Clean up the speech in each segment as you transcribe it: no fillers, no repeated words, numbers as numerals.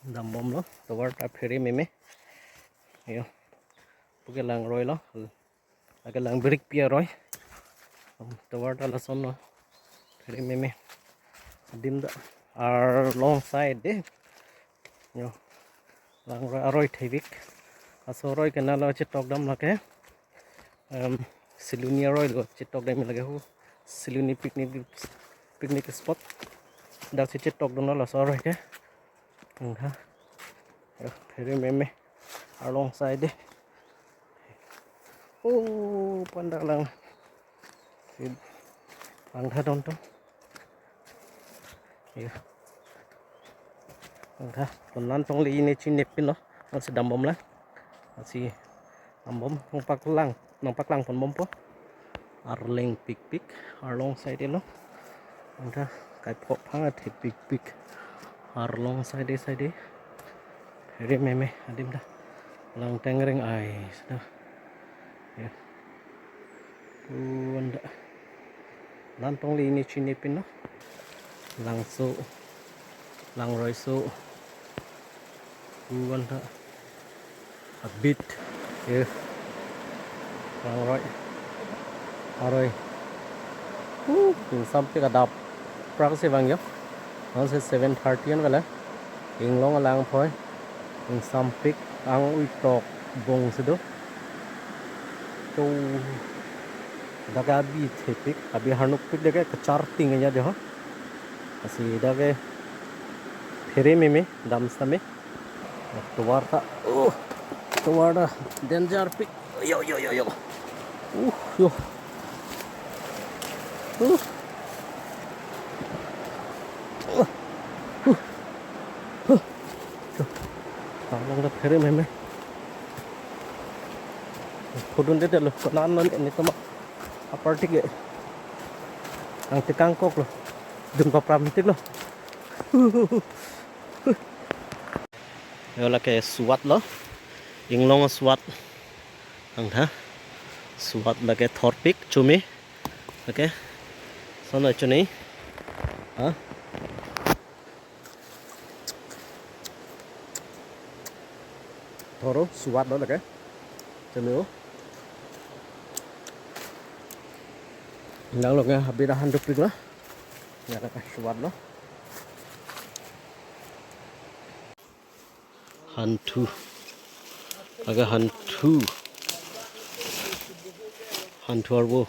dam bom lo tawar ta pheri meme yo puke lang roi lo ake lang brick pia roi tawar ta la son lo pheri meme dim da are long side de yo lang roi thevik aso roi ke na lo chitok dam la ke siluni roi lo chitok dam la ke hu siluni picnic spot da si chitok dam la so roi ke ha pheri meme alongside de pandang lang pangha don to ya pangha konan tong li ne chin nepin lo masih dambom lang masih dambom nong pak lang pon bom po arling pik alongside lo pangha kai pok phanga the pik alongside pheri meme adim da lang tengring ai sudah ya unda lantong li ni chinipin no lang roi so unda a bit ya lang roi aroi sampai kadap praksi bang yo se 7:30 an wala inglong lang phoi sampik ang uitok bong sedo to daga bi thepik abi hanuk pik daga kachar tingnya deho asi daga pheri meme dam same to warta to warda danger pik yo yo tolong da pheri meme khudun de lo konan non ini tama aparti ge ang tikangkok lo dun pa pramtik lo yo la ke suat lo inglong suat ang ha suat la ke thorpik chumi oke sono chuni ha thoro suat đó là cái chumi đang lúc nghe habis dah handuk pik lah ya ka suat lo hantu aga hantu arbo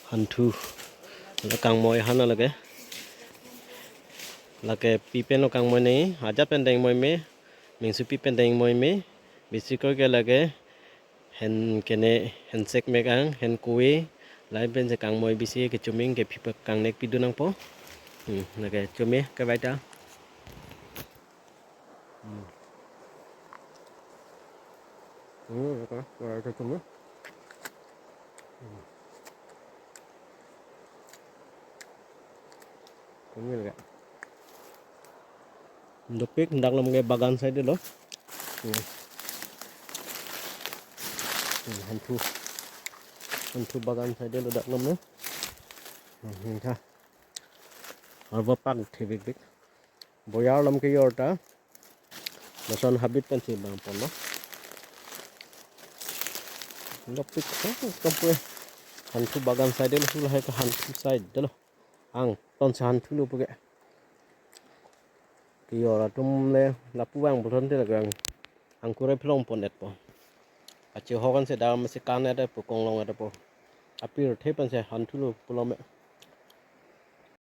hantu la kang moi hana lage pipen lo kang moi nei aja pendeng moi me mingsu pipen deng moi me bisikor ke lage hen kene hen sek megang hen kuwe lai ben se kang moi bisi ke chuming ke pipa kang nek pidunang po lage chume ke baita cái chum cũng như là dopik hendak lo nge bagan saya dulu hantu bagan saya dulu dak lom no ini ha arwa pak thibik bik boyar lom ke yorta nason habit pen si bang pon no dopik komple hantu bagan saya dulu sulah ke hantu side dulu ang ton sa hantu lu puge kiyo la tum le la puang buton te la gang angkure plong pon et po achi hogan se da ma se kan et po kong long et po apir the pan se han thu lu pulome